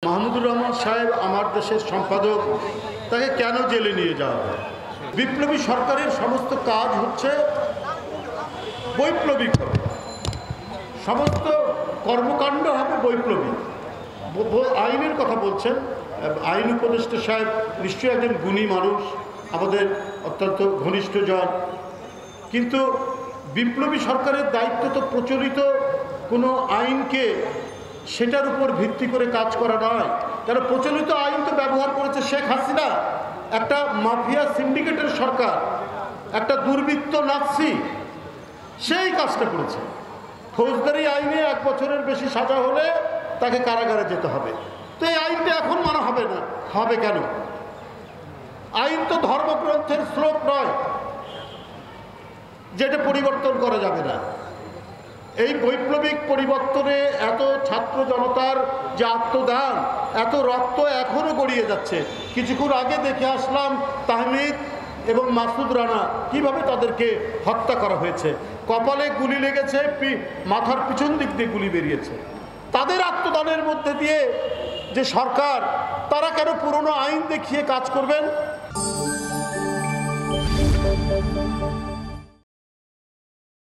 মাহমুদুর রহমান সাহেব আমার দেশের সম্পাদক, তাকে কেন জেলে নিয়ে যাওয়া হয়? বিপ্লবী সরকারের সমস্ত কাজ হচ্ছে বৈপ্লবিক হবে, সমস্ত কর্মকাণ্ড হবে বৈপ্লবিক। আইনের কথা বলছেন, আইন উপদেষ্টা সাহেব নিশ্চয়ই একজন গুণী মানুষ, আমাদের অত্যন্ত ঘনিষ্ঠজন, কিন্তু বিপ্লবী সরকারের দায়িত্ব তো প্রচলিত কোনো আইনকে সেটার উপর ভিত্তি করে কাজ করা নয়। কারণ প্রচলিত আইন তো ব্যবহার করেছে শেখ হাসিনা, একটা মাফিয়া সিন্ডিকেটের সরকার, একটা দুর্বৃত্ত নাৎসি, সেই কাজটা করেছে। ফৌজদারি আইনে 1 বছরের বেশি সাজা হলে তাকে কারাগারে যেতে হবে। তো এই আইনটা এখন মানা হবে না, হবে কেন? আইন তো ধর্মগ্রন্থের শ্লোক নয় যেটা পরিবর্তন করা যাবে না। এই বৈপ্লবিক পরিবর্তনে এত ছাত্র জনতার যে আত্মদান, এত রক্ত এখনো গড়িয়ে যাচ্ছে। কিছুক্ষণ আগে দেখে আসলাম তাহমিদ এবং মাসুদ রানা কিভাবে তাদেরকে হত্যা করা হয়েছে, কপালে গুলি লেগেছে, মাথার পিছন দিক দিয়ে গুলি বেরিয়েছে। তাদের আত্মদানের মধ্যে দিয়ে যে সরকার, তারা কেন পুরনো আইন দেখিয়ে কাজ করবেন?